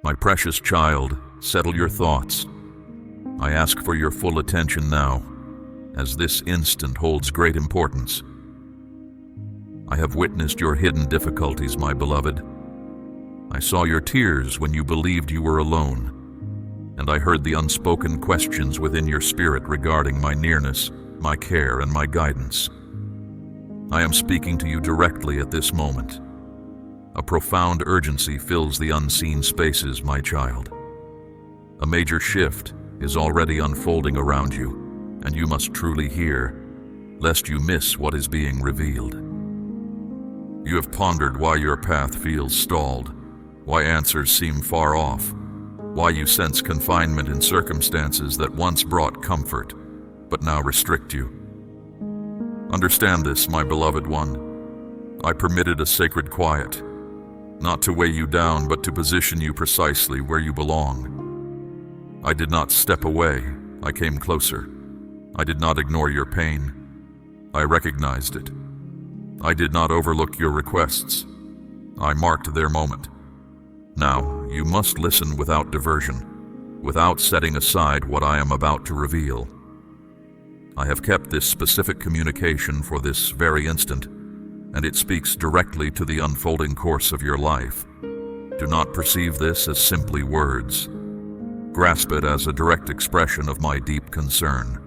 My precious child, settle your thoughts. I ask for your full attention now, as this instant holds great importance. I have witnessed your hidden difficulties, my beloved. I saw your tears when you believed you were alone, and I heard the unspoken questions within your spirit regarding my nearness, my care, and my guidance. I am speaking to you directly at this moment. A profound urgency fills the unseen spaces, my child. A major shift is already unfolding around you, and you must truly hear, lest you miss what is being revealed. You have pondered why your path feels stalled, why answers seem far off, why you sense confinement in circumstances that once brought comfort, but now restrict you. Understand this, my beloved one. I permitted a sacred quiet, not to weigh you down, but to position you precisely where you belong. I did not step away, I came closer. I did not ignore your pain, I recognized it. I did not overlook your requests, I marked their moment. Now, you must listen without diversion, without setting aside what I am about to reveal. I have kept this specific communication for this very instant, and it speaks directly to the unfolding course of your life. Do not perceive this as simply words. Grasp it as a direct expression of my deep concern.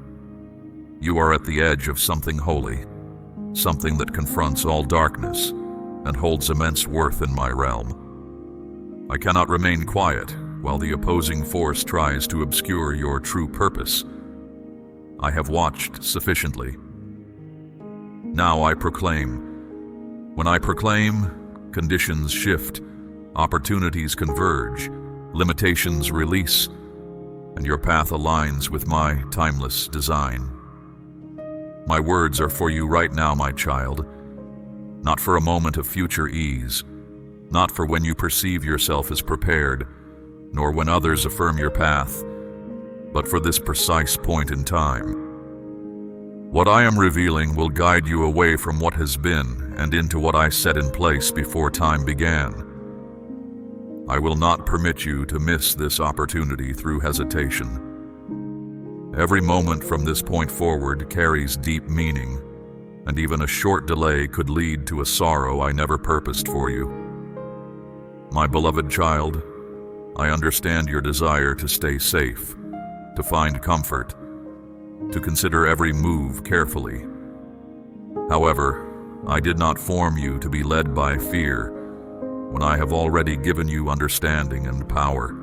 You are at the edge of something holy, something that confronts all darkness and holds immense worth in my realm. I cannot remain quiet while the opposing force tries to obscure your true purpose. I have watched sufficiently. Now I proclaim. When I proclaim, conditions shift, opportunities converge, limitations release, and your path aligns with my timeless design. My words are for you right now, my child, not for a moment of future ease, not for when you perceive yourself as prepared, nor when others affirm your path, but for this precise point in time. What I am revealing will guide you away from what has been and into what I set in place before time began. I will not permit you to miss this opportunity through hesitation. Every moment from this point forward carries deep meaning, and even a short delay could lead to a sorrow I never purposed for you. My beloved child, I understand your desire to stay safe, to find comfort, to consider every move carefully. However, I did not form you to be led by fear when I have already given you understanding and power.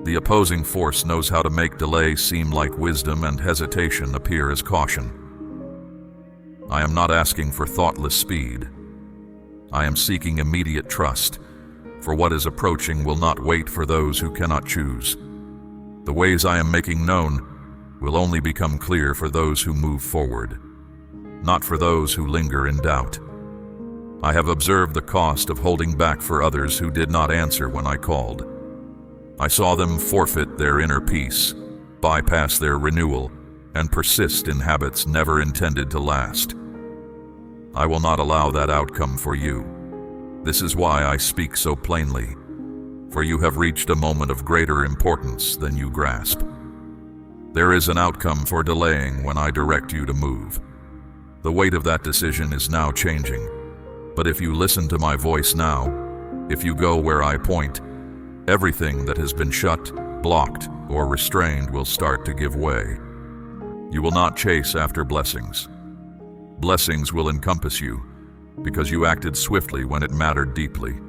The opposing force knows how to make delay seem like wisdom and hesitation appear as caution. I am not asking for thoughtless speed. I am seeking immediate trust, for what is approaching will not wait for those who cannot choose. The ways I am making known will only become clear for those who move forward, not for those who linger in doubt. I have observed the cost of holding back for others who did not answer when I called. I saw them forfeit their inner peace, bypass their renewal, and persist in habits never intended to last. I will not allow that outcome for you. This is why I speak so plainly, for you have reached a moment of greater importance than you grasp. There is an outcome for delaying when I direct you to move. The weight of that decision is now changing, but if you listen to my voice now, if you go where I point, everything that has been shut, blocked, or restrained will start to give way. You will not chase after blessings. Blessings will encompass you because you acted swiftly when it mattered deeply.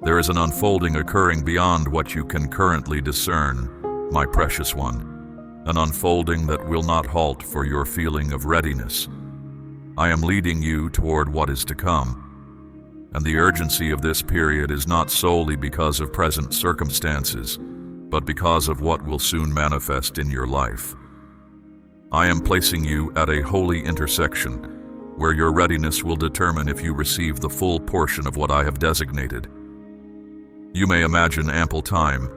There is an unfolding occurring beyond what you can currently discern, my precious one, an unfolding that will not halt for your feeling of readiness. I am leading you toward what is to come, and the urgency of this period is not solely because of present circumstances, but because of what will soon manifest in your life. I am placing you at a holy intersection, where your readiness will determine if you receive the full portion of what I have designated. You may imagine ample time,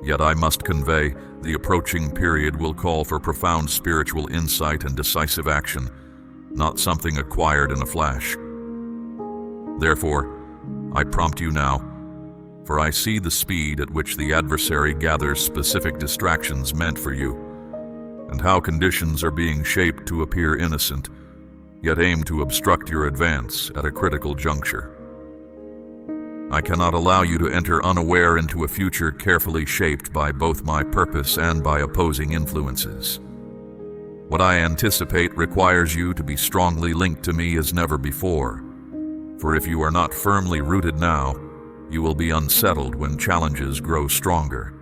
yet I must convey the approaching period will call for profound spiritual insight and decisive action, not something acquired in a flash. Therefore, I prompt you now, for I see the speed at which the adversary gathers specific distractions meant for you, and how conditions are being shaped to appear innocent, yet aim to obstruct your advance at a critical juncture. I cannot allow you to enter unaware into a future carefully shaped by both my purpose and by opposing influences. What I anticipate requires you to be strongly linked to me as never before, for if you are not firmly rooted now, you will be unsettled when challenges grow stronger.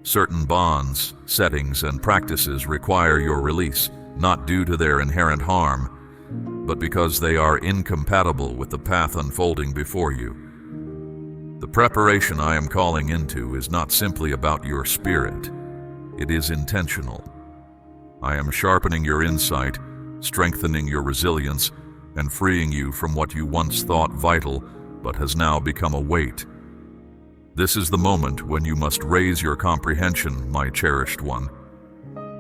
Certain bonds, settings, and practices require your release, not due to their inherent harm, but because they are incompatible with the path unfolding before you. The preparation I am calling into is not simply about your spirit. It is intentional. I am sharpening your insight, strengthening your resilience, and freeing you from what you once thought vital but has now become a weight. This is the moment when you must raise your comprehension, my cherished one,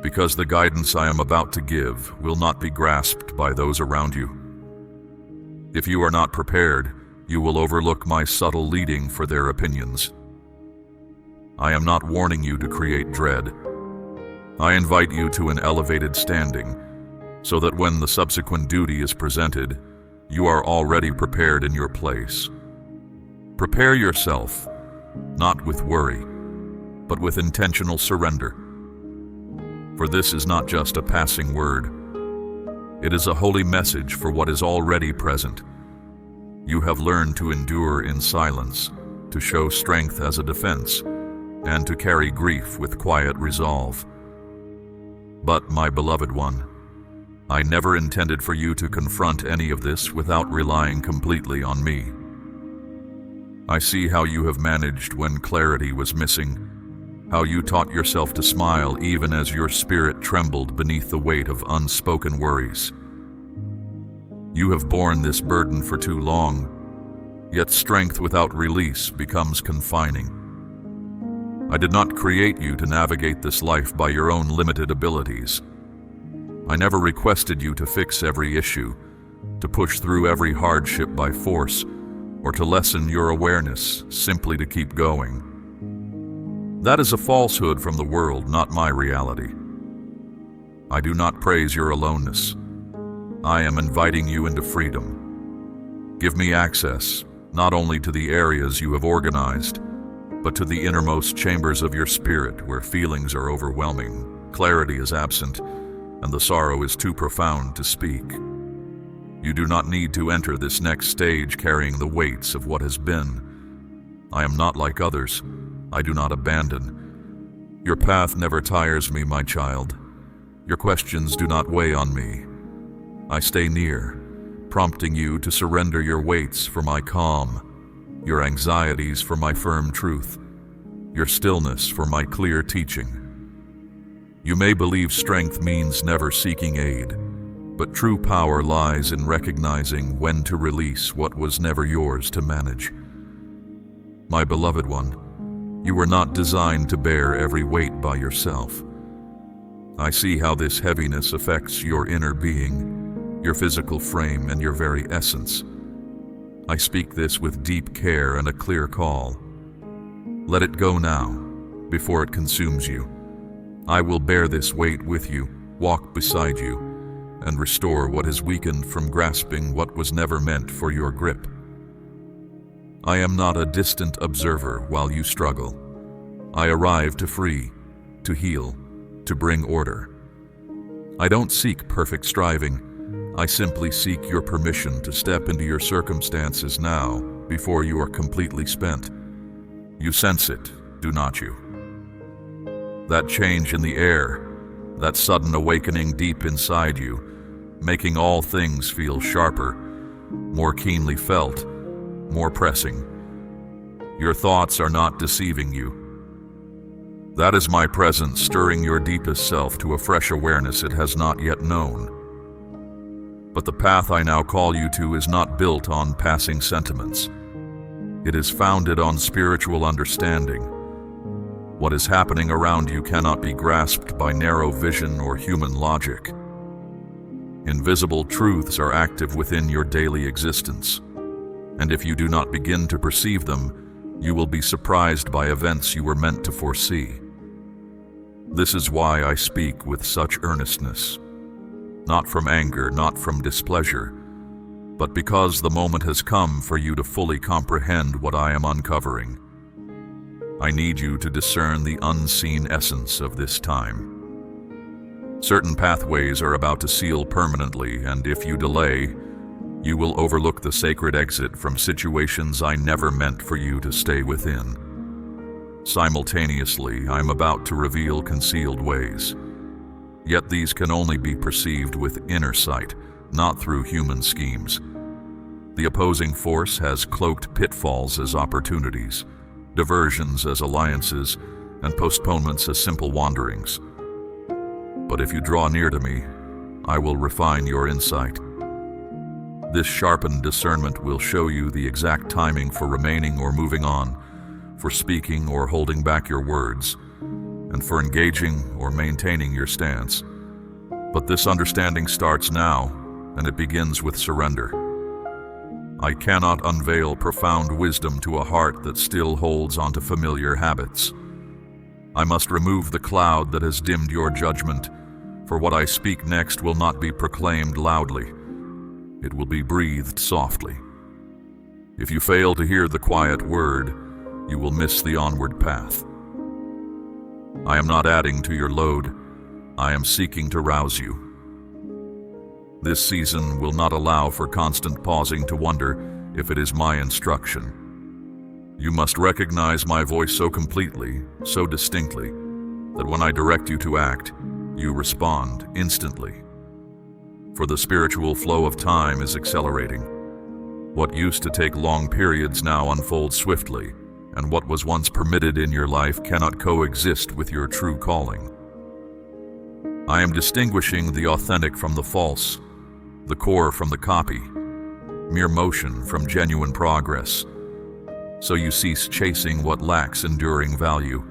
because the guidance I am about to give will not be grasped by those around you. If you are not prepared, you will overlook my subtle leading for their opinions. I am not warning you to create dread. I invite you to an elevated standing, so that when the subsequent duty is presented, you are already prepared in your place. Prepare yourself, not with worry, but with intentional surrender. For this is not just a passing word. It is a holy message for what is already present. You have learned to endure in silence, to show strength as a defense, and to carry grief with quiet resolve. But, my beloved one, I never intended for you to confront any of this without relying completely on me. I see how you have managed when clarity was missing, how you taught yourself to smile even as your spirit trembled beneath the weight of unspoken worries. You have borne this burden for too long, yet strength without release becomes confining. I did not create you to navigate this life by your own limited abilities. I never requested you to fix every issue, to push through every hardship by force, or to lessen your awareness simply to keep going. That is a falsehood from the world, not my reality. I do not praise your aloneness. I am inviting you into freedom. Give me access, not only to the areas you have organized, but to the innermost chambers of your spirit where feelings are overwhelming, clarity is absent, and the sorrow is too profound to speak. You do not need to enter this next stage carrying the weights of what has been. I am not like others. I do not abandon. Your path never tires me, my child. Your questions do not weigh on me. I stay near, prompting you to surrender your weights for my calm, your anxieties for my firm truth, your stillness for my clear teaching. You may believe strength means never seeking aid, but true power lies in recognizing when to release what was never yours to manage. My beloved one, you were not designed to bear every weight by yourself. I see how this heaviness affects your inner being, your physical frame, and your very essence. I speak this with deep care and a clear call. Let it go now, before it consumes you. I will bear this weight with you, walk beside you, and restore what is weakened from grasping what was never meant for your grip. I am not a distant observer while you struggle. I arrive to free, to heal, to bring order. I don't seek perfect striving. I simply seek your permission to step into your circumstances now, before you are completely spent. You sense it, do not you? That change in the air, that sudden awakening deep inside you, making all things feel sharper, more keenly felt, more pressing. Your thoughts are not deceiving you. That is my presence stirring your deepest self to a fresh awareness it has not yet known. But the path I now call you to is not built on passing sentiments. It is founded on spiritual understanding. What is happening around you cannot be grasped by narrow vision or human logic. Invisible truths are active within your daily existence, and if you do not begin to perceive them, You will be surprised by events you were meant to foresee. This is why I speak with such earnestness. Not from anger, not from displeasure, but because the moment has come for you to fully comprehend what I am uncovering. I need you to discern the unseen essence of this time. Certain pathways are about to seal permanently, and if you delay, you will overlook the sacred exit from situations I never meant for you to stay within. Simultaneously, I am about to reveal concealed ways. Yet these can only be perceived with inner sight, not through human schemes. The opposing force has cloaked pitfalls as opportunities, diversions as alliances, and postponements as simple wanderings. But if you draw near to me, I will refine your insight. This sharpened discernment will show you the exact timing for remaining or moving on, for speaking or holding back your words, and for engaging or maintaining your stance. But this understanding starts now, and it begins with surrender. I cannot unveil profound wisdom to a heart that still holds onto familiar habits. I must remove the cloud that has dimmed your judgment, for what I speak next will not be proclaimed loudly. It will be breathed softly. If you fail to hear the quiet word, you will miss the onward path. I am not adding to your load. I am seeking to rouse you. This season will not allow for constant pausing to wonder if it is my instruction. You must recognize my voice so completely, so distinctly, that when I direct you to act, you respond instantly. For the spiritual flow of time is accelerating. What used to take long periods now unfolds swiftly, and what was once permitted in your life cannot coexist with your true calling. I am distinguishing the authentic from the false, the core from the copy, mere motion from genuine progress, so you cease chasing what lacks enduring value.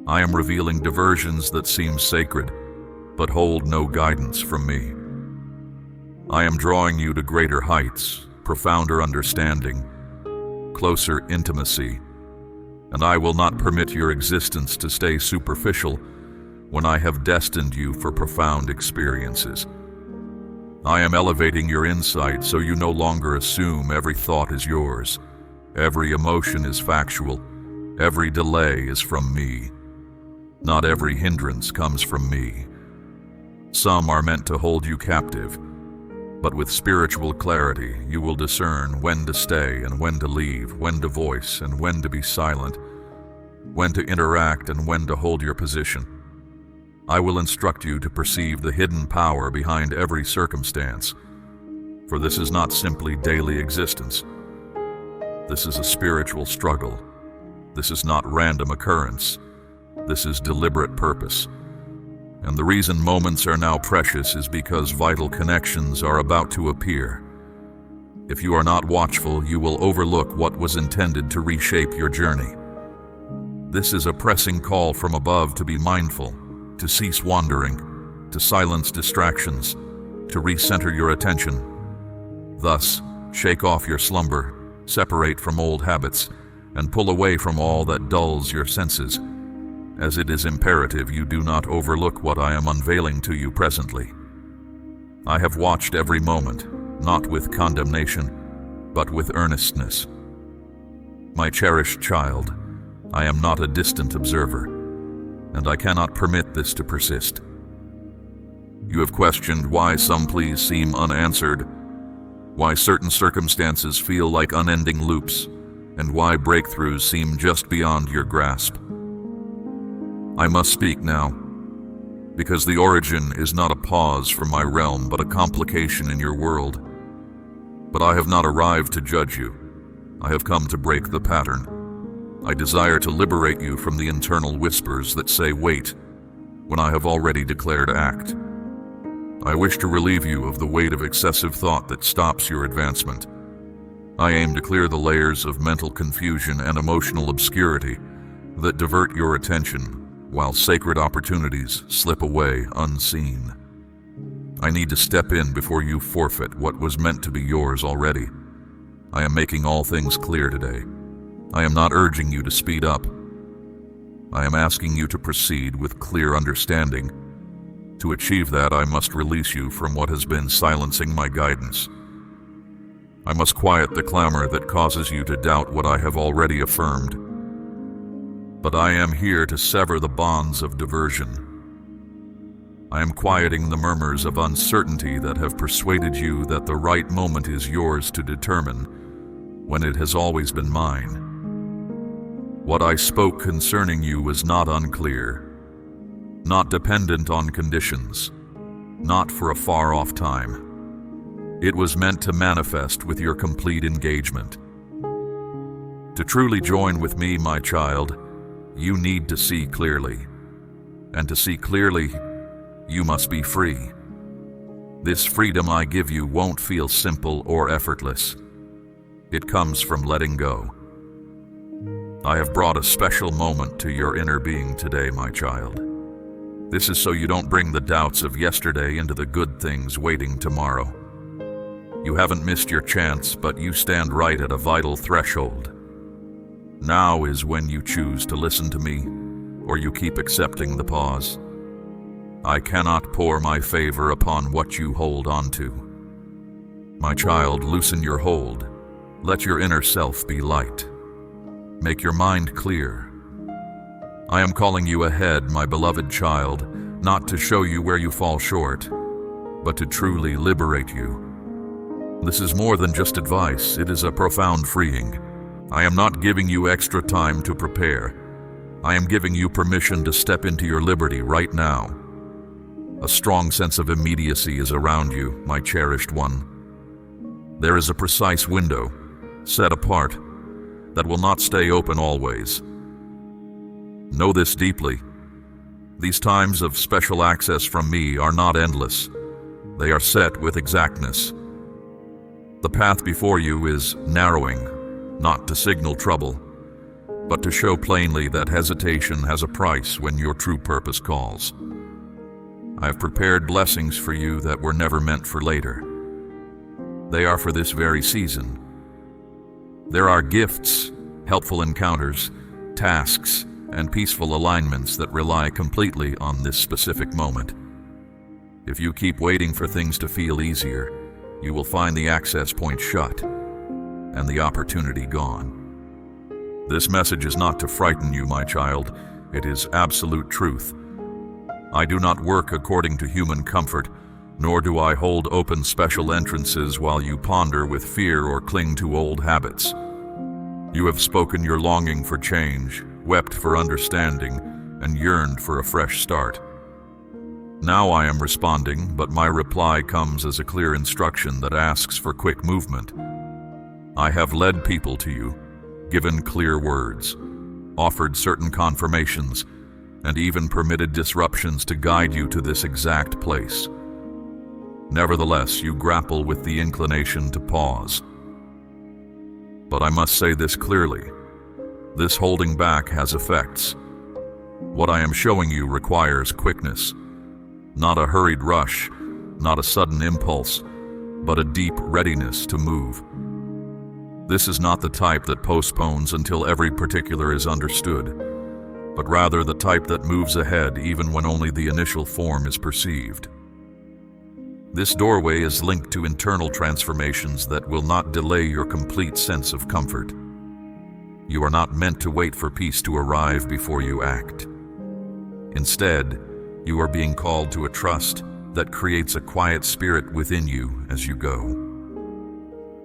I am revealing diversions that seem sacred, but hold no guidance from me. I am drawing you to greater heights, profounder understanding, closer intimacy, and I will not permit your existence to stay superficial when I have destined you for profound experiences. I am elevating your insight so you no longer assume every thought is yours, every emotion is factual, every delay is from me. Not every hindrance comes from me. Some are meant to hold you captive, but with spiritual clarity, you will discern when to stay and when to leave, when to voice and when to be silent, when to interact and when to hold your position. I will instruct you to perceive the hidden power behind every circumstance, for this is not simply daily existence. This is a spiritual struggle. This is not random occurrence. This is deliberate purpose. And the reason moments are now precious is because vital connections are about to appear. If you are not watchful, you will overlook what was intended to reshape your journey. This is a pressing call from above to be mindful, to cease wandering, to silence distractions, to recenter your attention. Thus, shake off your slumber, separate from old habits, and pull away from all that dulls your senses, as it is imperative you do not overlook what I am unveiling to you presently. I have watched every moment, not with condemnation, but with earnestness. My cherished child, I am not a distant observer, and I cannot permit this to persist. You have questioned why some pleas seem unanswered, why certain circumstances feel like unending loops, and why breakthroughs seem just beyond your grasp. I must speak now, because the origin is not a pause from my realm, but a complication in your world. But I have not arrived to judge you. I have come to break the pattern. I desire to liberate you from the internal whispers that say wait, when I have already declared act. I wish to relieve you of the weight of excessive thought that stops your advancement. I aim to clear the layers of mental confusion and emotional obscurity that divert your attention, while sacred opportunities slip away unseen. I need to step in before you forfeit what was meant to be yours already. I am making all things clear today, I am not urging you to speed up. I am asking you to proceed with clear understanding. To achieve that, I must release you from what has been silencing my guidance. I must quiet the clamor that causes you to doubt what I have already affirmed. But I am here to sever the bonds of diversion. I am quieting the murmurs of uncertainty that have persuaded you that the right moment is yours to determine, when it has always been mine. What I spoke concerning you was not unclear, not dependent on conditions, not for a far-off time. It was meant to manifest with your complete engagement. To truly join with me, my child, you need to see clearly. And to see clearly, you must be free. This freedom I give you won't feel simple or effortless. It comes from letting go. I have brought a special moment to your inner being today, my child. This is so you don't bring the doubts of yesterday into the good things waiting tomorrow. You haven't missed your chance, but you stand right at a vital threshold. Now is when you choose to listen to me, or you keep accepting the pause. I cannot pour my favor upon what you hold on to. My child, loosen your hold. Let your inner self be light. Make your mind clear. I am calling you ahead, my beloved child, not to show you where you fall short, but to truly liberate you. This is more than just advice, it is a profound freeing. I am not giving you extra time to prepare. I am giving you permission to step into your liberty right now. A strong sense of immediacy is around you, my cherished one. There is a precise window, set apart, that will not stay open always. Know this deeply. These times of special access from me are not endless. They are set with exactness. The path before you is narrowing, not to signal trouble, but to show plainly that hesitation has a price when your true purpose calls. I have prepared blessings for you that were never meant for later. They are for this very season. There are gifts, helpful encounters, tasks, and peaceful alignments that rely completely on this specific moment. If you keep waiting for things to feel easier, you will find the access point shut and the opportunity gone. This message is not to frighten you, my child. It is absolute truth. I do not work according to human comfort, nor do I hold open special entrances while you ponder with fear or cling to old habits. You have spoken your longing for change, wept for understanding, and yearned for a fresh start. Now I am responding, but my reply comes as a clear instruction that asks for quick movement. I have led people to you, given clear words, offered certain confirmations, and even permitted disruptions to guide you to this exact place. Nevertheless, you grapple with the inclination to pause. But I must say this clearly. This holding back has effects. What I am showing you requires quickness. Not a hurried rush, not a sudden impulse, but a deep readiness to move. This is not the type that postpones until every particular is understood, but rather the type that moves ahead even when only the initial form is perceived. This doorway is linked to internal transformations that will not delay your complete sense of comfort. You are not meant to wait for peace to arrive before you act. Instead, you are being called to a trust that creates a quiet spirit within you as you go.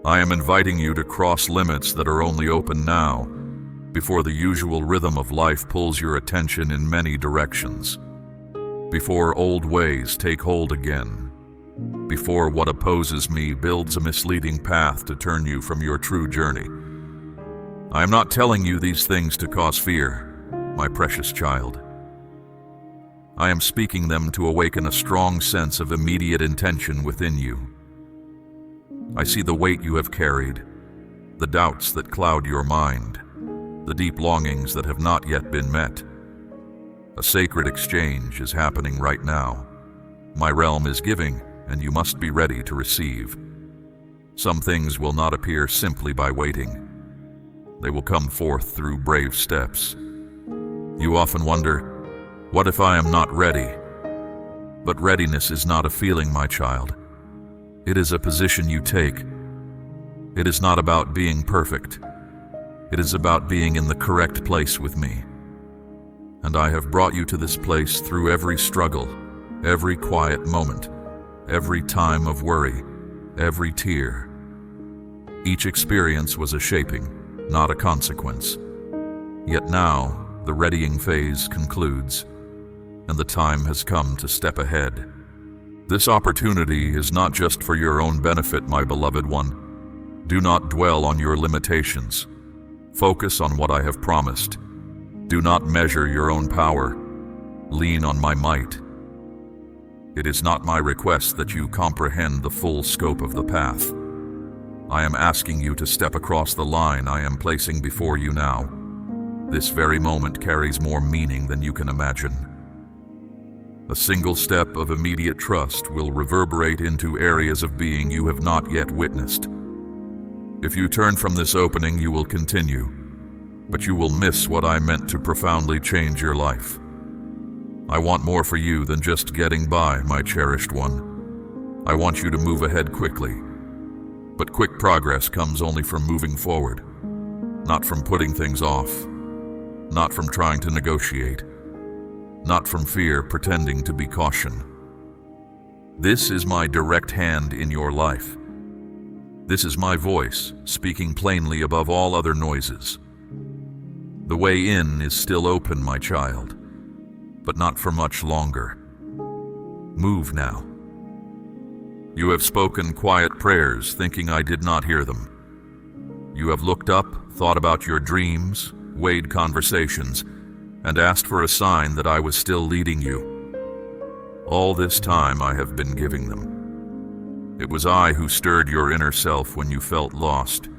I am inviting you to cross limits that are only open now, before the usual rhythm of life pulls your attention in many directions, before old ways take hold again, before what opposes me builds a misleading path to turn you from your true journey. I am not telling you these things to cause fear, my precious child. I am speaking them to awaken a strong sense of immediate intention within you. I see the weight you have carried, the doubts that cloud your mind, the deep longings that have not yet been met. A sacred exchange is happening right now. My realm is giving, and you must be ready to receive. Some things will not appear simply by waiting. They will come forth through brave steps. You often wonder, what if I am not ready? But readiness is not a feeling, my child. It is a position you take. It is not about being perfect. It is about being in the correct place with me. And I have brought you to this place through every struggle, every quiet moment, every time of worry, every tear. Each experience was a shaping, not a consequence. Yet now, the readying phase concludes, and the time has come to step ahead. This opportunity is not just for your own benefit, my beloved one. Do not dwell on your limitations. Focus on what I have promised. Do not measure your own power. Lean on my might. It is not my request that you comprehend the full scope of the path. I am asking you to step across the line I am placing before you now. This very moment carries more meaning than you can imagine. A single step of immediate trust will reverberate into areas of being you have not yet witnessed. If you turn from this opening, you will continue, but you will miss what I meant to profoundly change your life. I want more for you than just getting by, my cherished one. I want you to move ahead quickly. But quick progress comes only from moving forward, not from putting things off, not from trying to negotiate, not from fear pretending to be caution. This is my direct hand in your life. This is my voice, speaking plainly above all other noises. The way in is still open, my child, but not for much longer. Move now. You have spoken quiet prayers, thinking I did not hear them. You have looked up, thought about your dreams, weighed conversations, and asked for a sign that I was still leading you. All this time I have been giving them. It was I who stirred your inner self when you felt lost,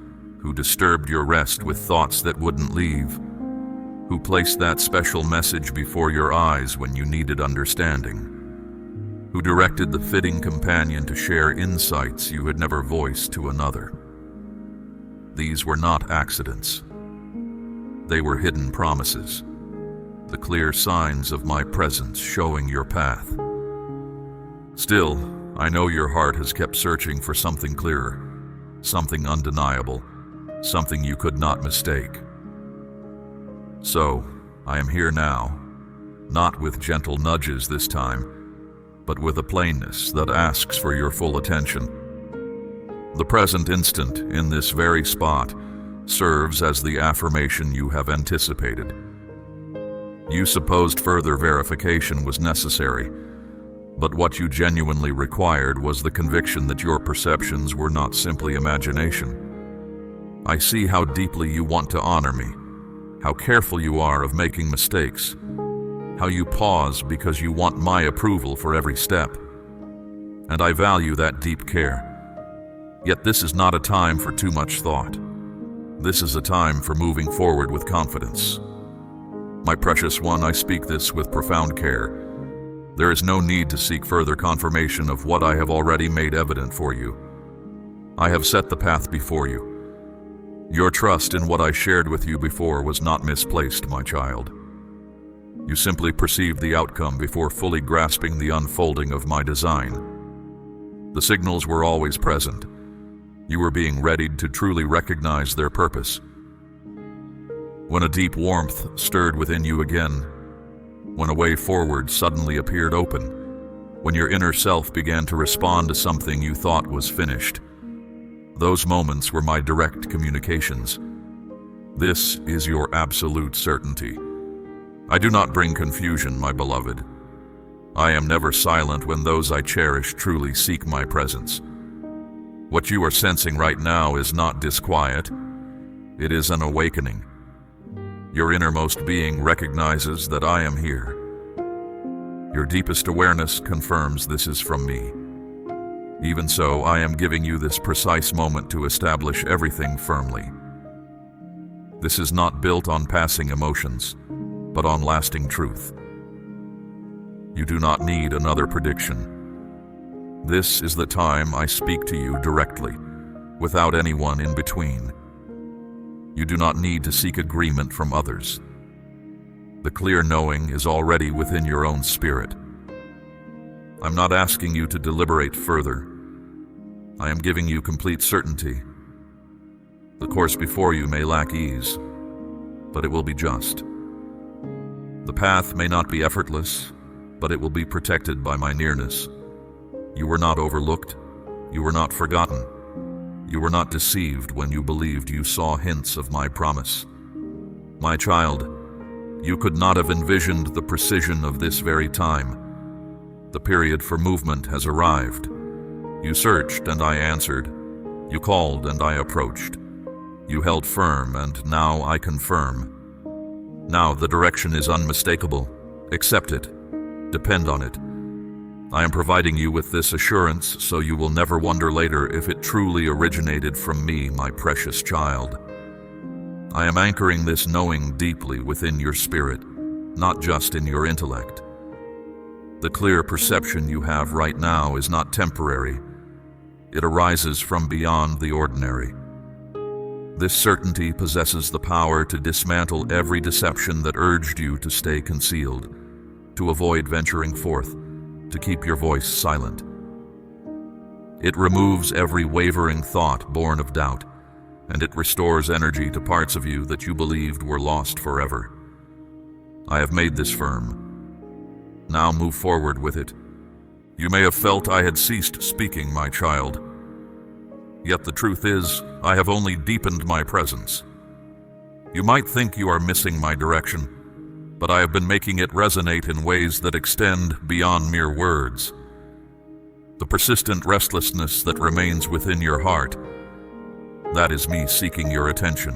who disturbed your rest with thoughts that wouldn't leave, who placed that special message before your eyes when you needed understanding, who directed the fitting companion to share insights you had never voiced to another. These were not accidents. They were hidden promises, the clear signs of my presence showing your path. Still, I know your heart has kept searching for something clearer, something undeniable, something you could not mistake. So, I am here now, not with gentle nudges this time, but with a plainness that asks for your full attention. The present instant, in this very spot, serves as the affirmation you have anticipated. You supposed further verification was necessary, but what you genuinely required was the conviction that your perceptions were not simply imagination. I see how deeply you want to honor me, how careful you are of making mistakes, how you pause because you want my approval for every step. And I value that deep care. Yet this is not a time for too much thought. This is a time for moving forward with confidence. My precious one, I speak this with profound care. There is no need to seek further confirmation of what I have already made evident for you. I have set the path before you. Your trust in what I shared with you before was not misplaced, my child. You simply perceived the outcome before fully grasping the unfolding of my design. The signals were always present. You were being readied to truly recognize their purpose. When a deep warmth stirred within you again, when a way forward suddenly appeared open, when your inner self began to respond to something you thought was finished, those moments were my direct communications. This is your absolute certainty. I do not bring confusion, my beloved. I am never silent when those I cherish truly seek my presence. What you are sensing right now is not disquiet. It is an awakening. Your innermost being recognizes that I am here. Your deepest awareness confirms this is from me. Even so, I am giving you this precise moment to establish everything firmly. This is not built on passing emotions, but on lasting truth. You do not need another prediction. This is the time I speak to you directly, without anyone in between. You do not need to seek agreement from others. The clear knowing is already within your own spirit. I'm not asking you to deliberate further. I am giving you complete certainty. The course before you may lack ease, but it will be just. The path may not be effortless, but it will be protected by my nearness. You were not overlooked. You were not forgotten. You were not deceived when you believed you saw hints of my promise. My child, you could not have envisioned the precision of this very time. The period for movement has arrived. You searched and I answered. You called and I approached. You held firm and now I confirm. Now the direction is unmistakable. Accept it. Depend on it. I am providing you with this assurance so you will never wonder later if it truly originated from me, my precious child. I am anchoring this knowing deeply within your spirit, not just in your intellect. The clear perception you have right now is not temporary. It arises from beyond the ordinary. This certainty possesses the power to dismantle every deception that urged you to stay concealed, to avoid venturing forth, to keep your voice silent. It removes every wavering thought born of doubt, and it restores energy to parts of you that you believed were lost forever. I have made this firm. Now move forward with it. You may have felt I had ceased speaking, my child. Yet the truth is, I have only deepened my presence. You might think you are missing my direction, but I have been making it resonate in ways that extend beyond mere words. The persistent restlessness that remains within your heart, that is me seeking your attention.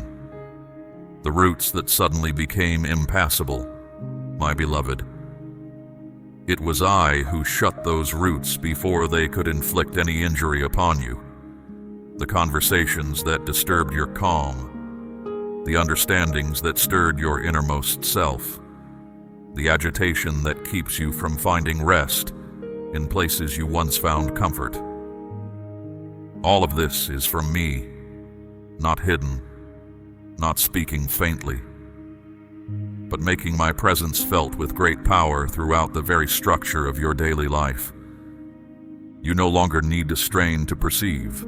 The roots that suddenly became impassable, my beloved. It was I who shut those roots before they could inflict any injury upon you. The conversations that disturbed your calm, the understandings that stirred your innermost self, the agitation that keeps you from finding rest in places you once found comfort. All of this is from me, not hidden, not speaking faintly, but making my presence felt with great power throughout the very structure of your daily life. You no longer need to strain to perceive.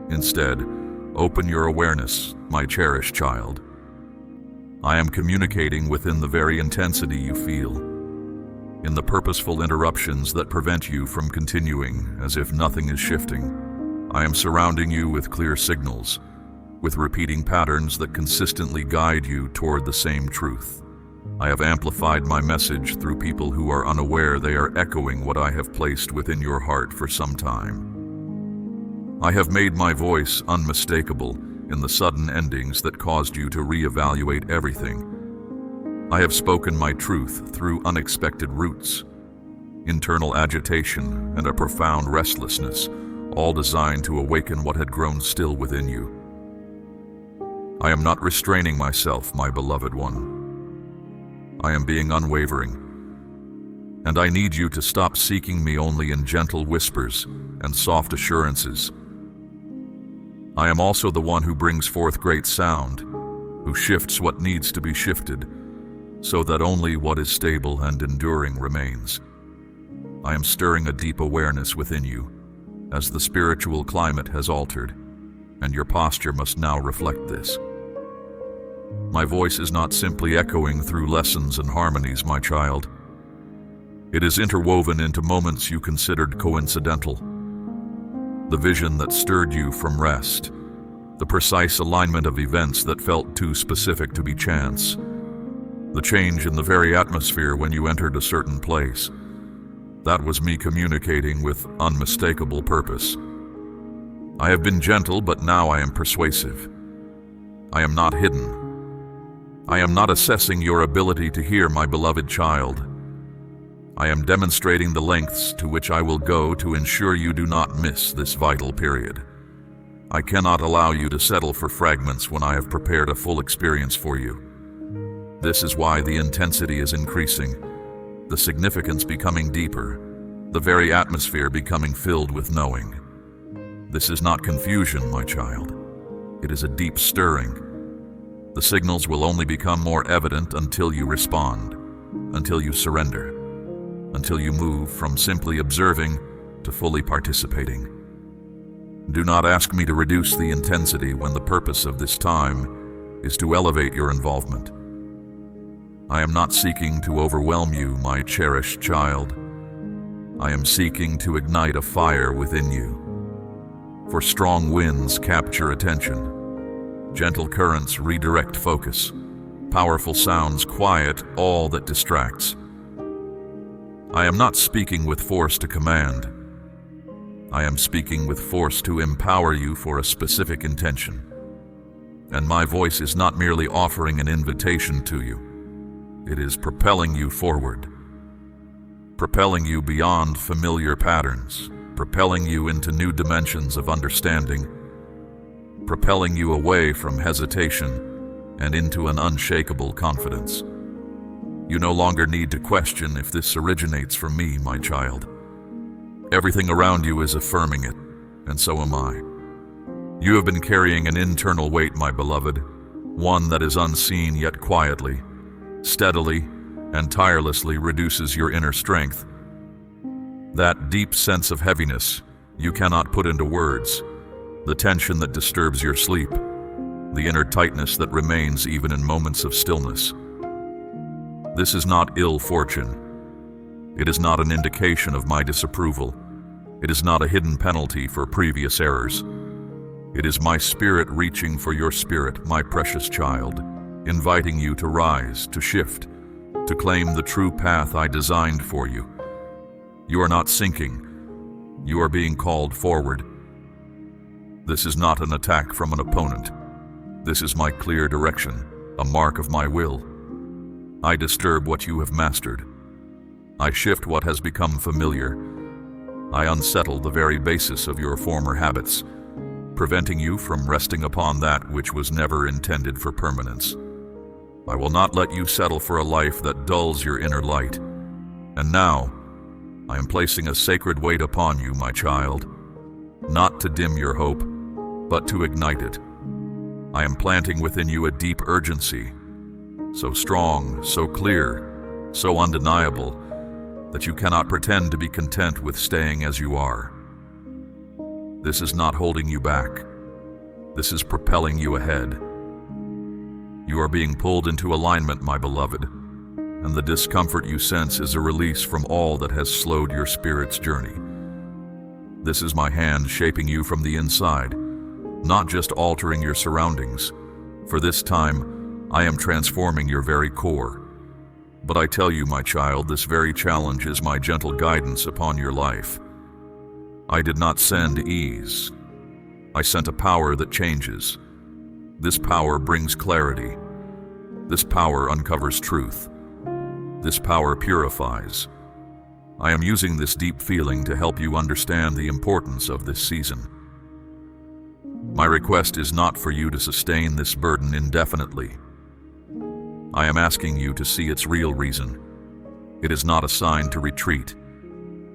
Instead, open your awareness, my cherished child. I am communicating within the very intensity you feel, in the purposeful interruptions that prevent you from continuing as if nothing is shifting. I am surrounding you with clear signals, with repeating patterns that consistently guide you toward the same truth. I have amplified my message through people who are unaware they are echoing what I have placed within your heart for some time. I have made my voice unmistakable in the sudden endings that caused you to reevaluate everything. I have spoken my truth through unexpected roots, internal agitation, and a profound restlessness, all designed to awaken what had grown still within you. I am not restraining myself, my beloved one. I am being unwavering, and I need you to stop seeking me only in gentle whispers and soft assurances. I am also the one who brings forth great sound, who shifts what needs to be shifted, so that only what is stable and enduring remains. I am stirring a deep awareness within you, as the spiritual climate has altered, and your posture must now reflect this. My voice is not simply echoing through lessons and harmonies, my child. It is interwoven into moments you considered coincidental. The vision that stirred you from rest, the precise alignment of events that felt too specific to be chance, the change in the very atmosphere when you entered a certain place. That was me communicating with unmistakable purpose. I have been gentle, but now I am persuasive. I am not hidden. I am not assessing your ability to hear, my beloved child. I am demonstrating the lengths to which I will go to ensure you do not miss this vital period. I cannot allow you to settle for fragments when I have prepared a full experience for you. This is why the intensity is increasing, the significance becoming deeper, the very atmosphere becoming filled with knowing. This is not confusion, my child. It is a deep stirring. The signals will only become more evident until you respond, until you surrender, until you move from simply observing to fully participating. Do not ask me to reduce the intensity when the purpose of this time is to elevate your involvement. I am not seeking to overwhelm you, my cherished child. I am seeking to ignite a fire within you. For strong winds capture attention. Gentle currents redirect focus. Powerful sounds quiet all that distracts. I am not speaking with force to command. I am speaking with force to empower you for a specific intention. And my voice is not merely offering an invitation to you. It is propelling you forward, propelling you beyond familiar patterns, propelling you into new dimensions of understanding, propelling you away from hesitation and into an unshakable confidence. You no longer need to question if this originates from me, my child. Everything around you is affirming it, and so am I. You have been carrying an internal weight, my beloved, one that is unseen yet quietly, steadily, and tirelessly reduces your inner strength. That deep sense of heaviness you cannot put into words, the tension that disturbs your sleep, the inner tightness that remains even in moments of stillness. This is not ill fortune. It is not an indication of my disapproval. It is not a hidden penalty for previous errors. It is my spirit reaching for your spirit, my precious child, inviting you to rise, to shift, to claim the true path I designed for you. You are not sinking. You are being called forward. This is not an attack from an opponent. This is my clear direction, a mark of my will. I disturb what you have mastered. I shift what has become familiar. I unsettle the very basis of your former habits, preventing you from resting upon that which was never intended for permanence. I will not let you settle for a life that dulls your inner light. And now, I am placing a sacred weight upon you, my child, not to dim your hope, but to ignite it. I am planting within you a deep urgency, so strong, so clear, so undeniable, that you cannot pretend to be content with staying as you are. This is not holding you back. This is propelling you ahead. You are being pulled into alignment, my beloved, and the discomfort you sense is a release from all that has slowed your spirit's journey. This is my hand shaping you from the inside, not just altering your surroundings. For this time, I am transforming your very core. But I tell you, my child, this very challenge is my gentle guidance upon your life. I did not send ease. I sent a power that changes. This power brings clarity. This power uncovers truth. This power purifies. I am using this deep feeling to help you understand the importance of this season. My request is not for you to sustain this burden indefinitely. I am asking you to see its real reason. It is not a sign to retreat.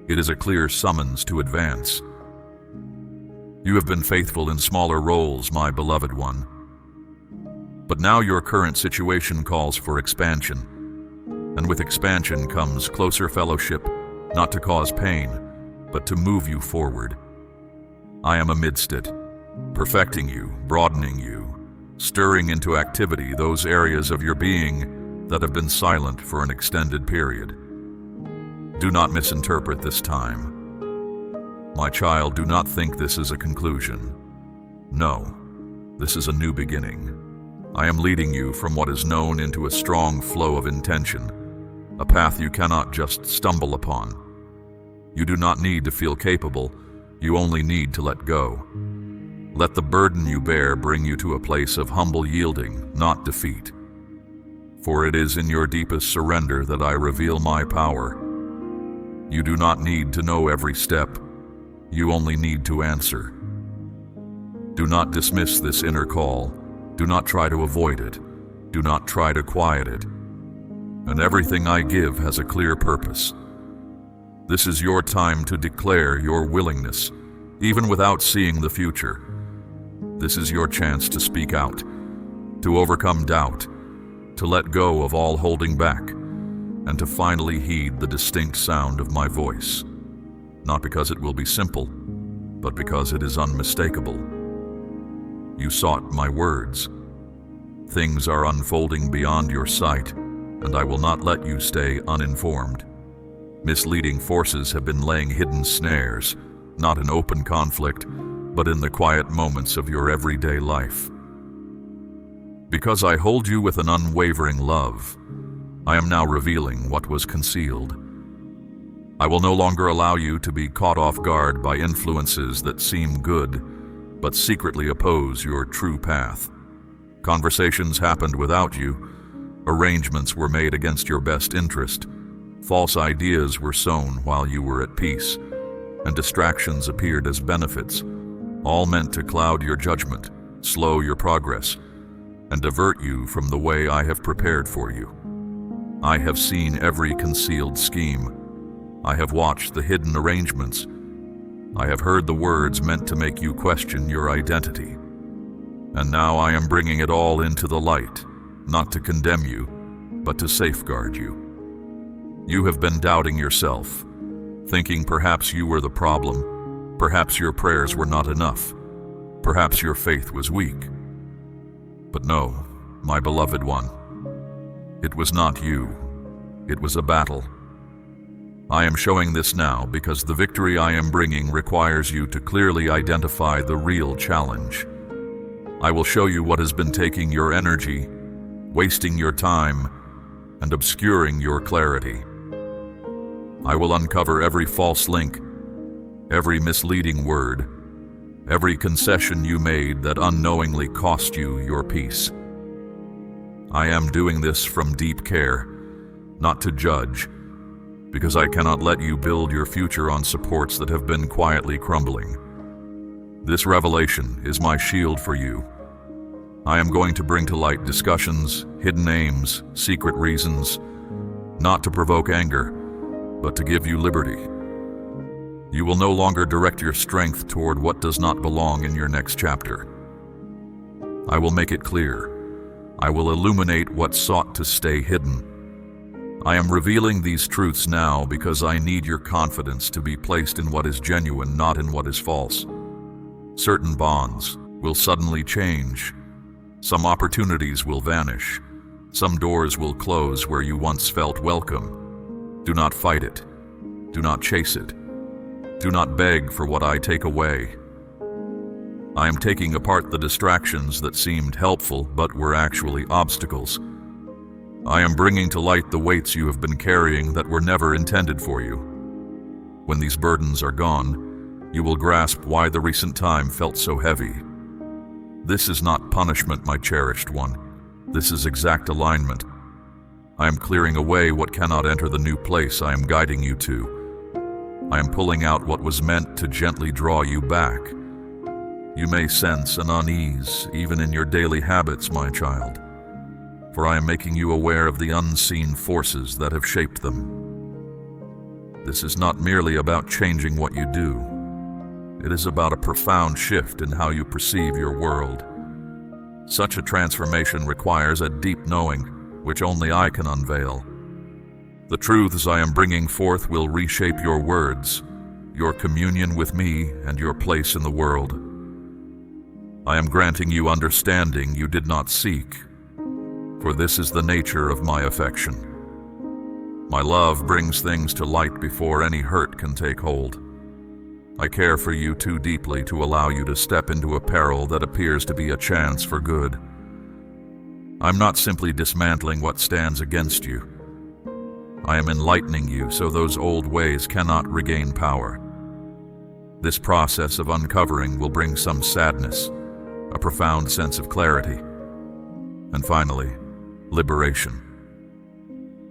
It is a clear summons to advance. You have been faithful in smaller roles, my beloved one. But now your current situation calls for expansion. And with expansion comes closer fellowship, not to cause pain, but to move you forward. I am amidst it, perfecting you, broadening you, stirring into activity those areas of your being that have been silent for an extended period. Do not misinterpret this time. My child, do not think this is a conclusion. No, this is a new beginning. I am leading you from what is known into a strong flow of intention, a path you cannot just stumble upon. You do not need to feel capable, you only need to let go. Let the burden you bear bring you to a place of humble yielding, not defeat. For it is in your deepest surrender that I reveal my power. You do not need to know every step, you only need to answer. Do not dismiss this inner call. Do not try to avoid it. Do not try to quiet it. And everything I give has a clear purpose. This is your time to declare your willingness, even without seeing the future. This is your chance to speak out, to overcome doubt, to let go of all holding back, and to finally heed the distinct sound of my voice. Not because it will be simple, but because it is unmistakable. You sought my words. Things are unfolding beyond your sight, and I will not let you stay uninformed. Misleading forces have been laying hidden snares, not in open conflict, but in the quiet moments of your everyday life. Because I hold you with an unwavering love, I am now revealing what was concealed. I will no longer allow you to be caught off guard by influences that seem good, but secretly oppose your true path. Conversations happened without you, arrangements were made against your best interest, false ideas were sown while you were at peace, and distractions appeared as benefits, all meant to cloud your judgment, slow your progress, and divert you from the way I have prepared for you. I have seen every concealed scheme. I have watched the hidden arrangements. I have heard the words meant to make you question your identity. And now I am bringing it all into the light, not to condemn you, but to safeguard you. You have been doubting yourself, thinking perhaps you were the problem, perhaps your prayers were not enough, perhaps your faith was weak. But no, my beloved one, it was not you. It was a battle. I am showing this now because the victory I am bringing requires you to clearly identify the real challenge. I will show you what has been taking your energy, wasting your time, and obscuring your clarity. I will uncover every false link, every misleading word, every concession you made that unknowingly cost you your peace. I am doing this from deep care, not to judge, because I cannot let you build your future on supports that have been quietly crumbling. This revelation is my shield for you. I am going to bring to light discussions, hidden aims, secret reasons, not to provoke anger, but to give you liberty. You will no longer direct your strength toward what does not belong in your next chapter. I will make it clear. I will illuminate what sought to stay hidden. I am revealing these truths now because I need your confidence to be placed in what is genuine, not in what is false. Certain bonds will suddenly change. Some opportunities will vanish. Some doors will close where you once felt welcome. Do not fight it. Do not chase it. Do not beg for what I take away. I am taking apart the distractions that seemed helpful but were actually obstacles. I am bringing to light the weights you have been carrying that were never intended for you. When these burdens are gone, you will grasp why the recent time felt so heavy. This is not punishment, my cherished one. This is exact alignment. I am clearing away what cannot enter the new place I am guiding you to. I am pulling out what was meant to gently draw you back. You may sense an unease even in your daily habits, my child, for I am making you aware of the unseen forces that have shaped them. This is not merely about changing what you do. It is about a profound shift in how you perceive your world. Such a transformation requires a deep knowing, which only I can unveil. The truths I am bringing forth will reshape your words, your communion with me, and your place in the world. I am granting you understanding you did not seek, for this is the nature of my affection. My love brings things to light before any hurt can take hold. I care for you too deeply to allow you to step into a peril that appears to be a chance for good. I'm not simply dismantling what stands against you. I am enlightening you so those old ways cannot regain power. This process of uncovering will bring some sadness, a profound sense of clarity, and finally, liberation.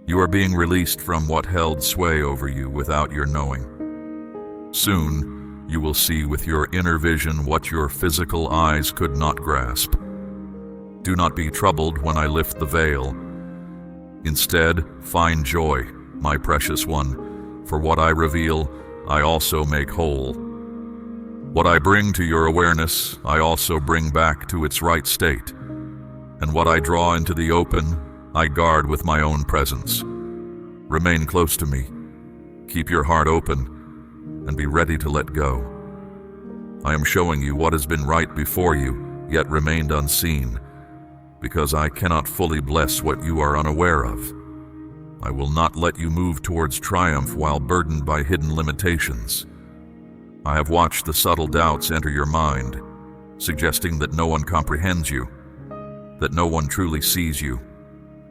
You are being released from what held sway over you without your knowing. Soon, you will see with your inner vision what your physical eyes could not grasp. Do not be troubled when I lift the veil. Instead, find joy, my precious one, for what I reveal, I also make whole. What I bring to your awareness, I also bring back to its right state. And what I draw into the open, I guard with my own presence. Remain close to me. Keep your heart open, and be ready to let go. I am showing you what has been right before you, yet remained unseen, because I cannot fully bless what you are unaware of. I will not let you move towards triumph while burdened by hidden limitations. I have watched the subtle doubts enter your mind, suggesting that no one comprehends you, that no one truly sees you,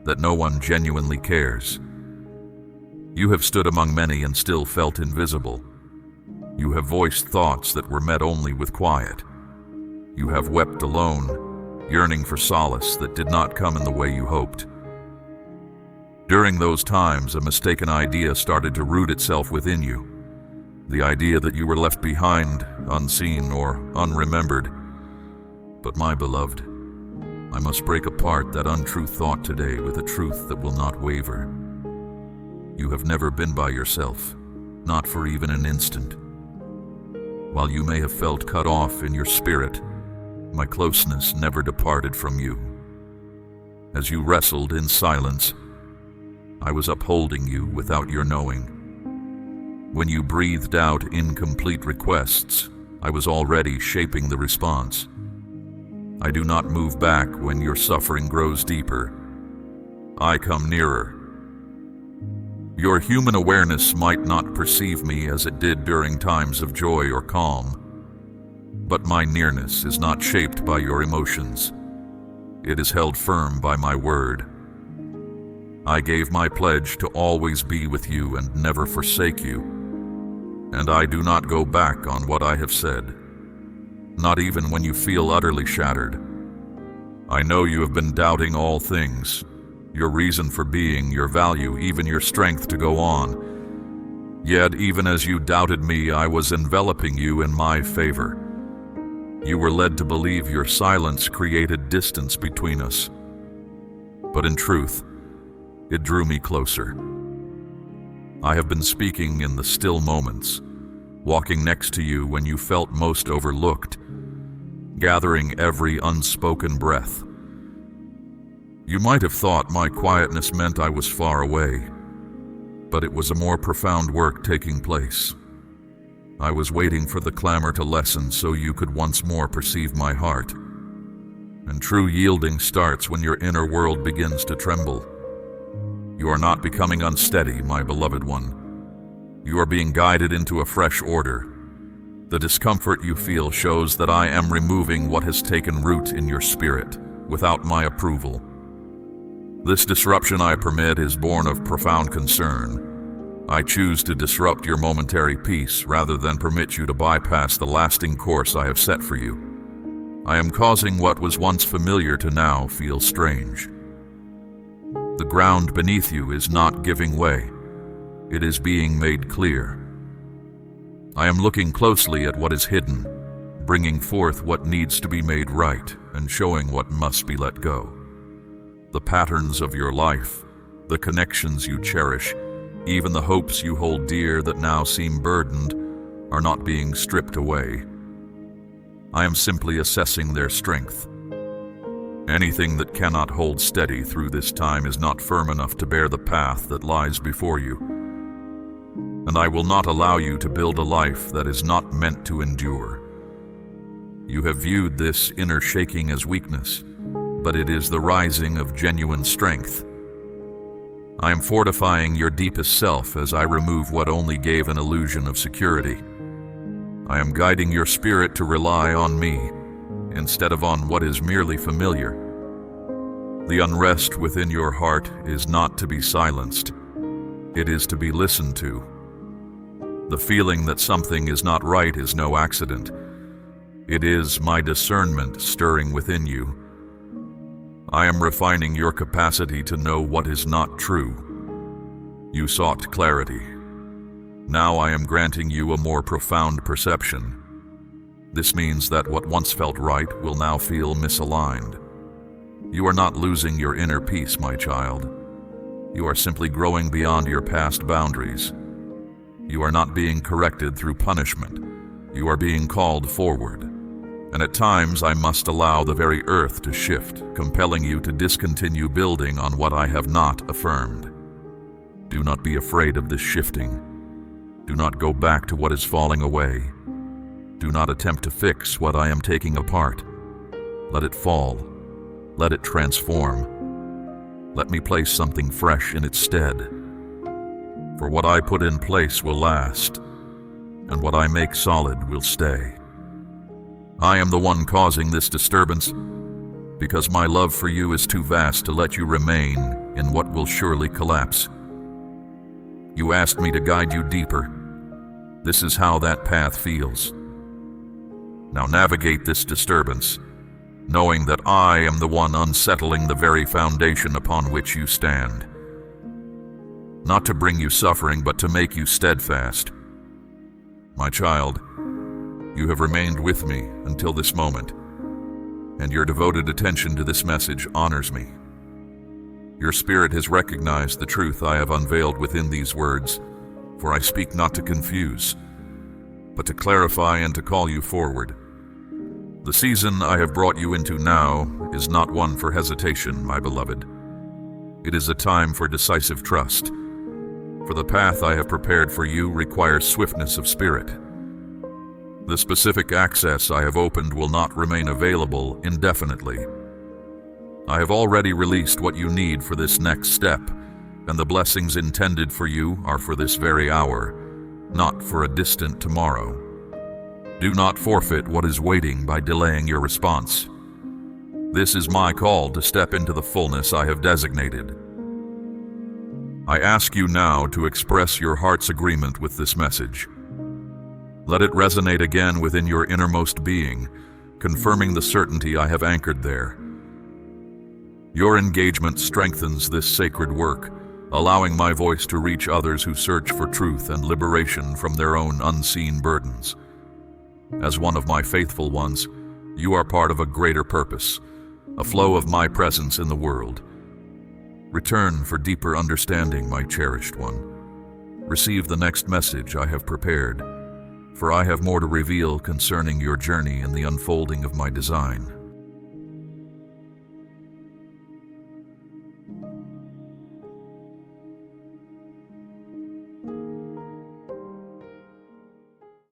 that no one genuinely cares. You have stood among many and still felt invisible. You have voiced thoughts that were met only with quiet. You have wept alone, yearning for solace that did not come in the way you hoped. During those times, a mistaken idea started to root itself within you. The idea that you were left behind, unseen or unremembered. But my beloved, I must break apart that untrue thought today with a truth that will not waver. You have never been by yourself, not for even an instant. While you may have felt cut off in your spirit, my closeness never departed from you. As you wrestled in silence, I was upholding you without your knowing. When you breathed out incomplete requests, I was already shaping the response. I do not move back when your suffering grows deeper. I come nearer. Your human awareness might not perceive me as it did during times of joy or calm, but my nearness is not shaped by your emotions. It is held firm by my word. I gave my pledge to always be with you and never forsake you, and I do not go back on what I have said, not even when you feel utterly shattered. I know you have been doubting all things, your reason for being, your value, even your strength to go on. Yet, even as you doubted me, I was enveloping you in my favor. You were led to believe your silence created distance between us. But in truth, it drew me closer. I have been speaking in the still moments, walking next to you when you felt most overlooked, gathering every unspoken breath. You might have thought my quietness meant I was far away, but it was a more profound work taking place. I was waiting for the clamor to lessen so you could once more perceive my heart. And true yielding starts when your inner world begins to tremble. You are not becoming unsteady, my beloved one. You are being guided into a fresh order. The discomfort you feel shows that I am removing what has taken root in your spirit without my approval. This disruption I permit is born of profound concern. I choose to disrupt your momentary peace rather than permit you to bypass the lasting course I have set for you. I am causing what was once familiar to now feel strange. The ground beneath you is not giving way. It is being made clear. I am looking closely at what is hidden, bringing forth what needs to be made right and showing what must be let go. The patterns of your life, the connections you cherish, even the hopes you hold dear that now seem burdened, are not being stripped away. I am simply assessing their strength. Anything that cannot hold steady through this time is not firm enough to bear the path that lies before you. And I will not allow you to build a life that is not meant to endure. You have viewed this inner shaking as weakness, but it is the rising of genuine strength. I am fortifying your deepest self as I remove what only gave an illusion of security. I am guiding your spirit to rely on me, instead of on what is merely familiar. The unrest within your heart is not to be silenced. It is to be listened to. The feeling that something is not right is no accident. It is my discernment stirring within you. I am refining your capacity to know what is not true. You sought clarity. Now I am granting you a more profound perception. This means that what once felt right will now feel misaligned. You are not losing your inner peace, my child. You are simply growing beyond your past boundaries. You are not being corrected through punishment. You are being called forward. And at times I must allow the very earth to shift, compelling you to discontinue building on what I have not affirmed. Do not be afraid of this shifting. Do not go back to what is falling away. Do not attempt to fix what I am taking apart. Let it fall. Let it transform. Let me place something fresh in its stead. For what I put in place will last, and what I make solid will stay. I am the one causing this disturbance, because my love for you is too vast to let you remain in what will surely collapse. You asked me to guide you deeper. This is how that path feels. Now navigate this disturbance, knowing that I am the one unsettling the very foundation upon which you stand. Not to bring you suffering, but to make you steadfast. My child, you have remained with me until this moment, and your devoted attention to this message honors me. Your spirit has recognized the truth I have unveiled within these words, for I speak not to confuse, but to clarify and to call you forward. The season I have brought you into now is not one for hesitation, my beloved. It is a time for decisive trust, for the path I have prepared for you requires swiftness of spirit. The specific access I have opened will not remain available indefinitely. I have already released what you need for this next step, and the blessings intended for you are for this very hour, not for a distant tomorrow. Do not forfeit what is waiting by delaying your response. This is my call to step into the fullness I have designated. I ask you now to express your heart's agreement with this message. Let it resonate again within your innermost being, confirming the certainty I have anchored there. Your engagement strengthens this sacred work, allowing my voice to reach others who search for truth and liberation from their own unseen burdens. As one of my faithful ones, you are part of a greater purpose, a flow of my presence in the world. Return for deeper understanding, my cherished one. Receive the next message I have prepared, for I have more to reveal concerning your journey in the unfolding of my design.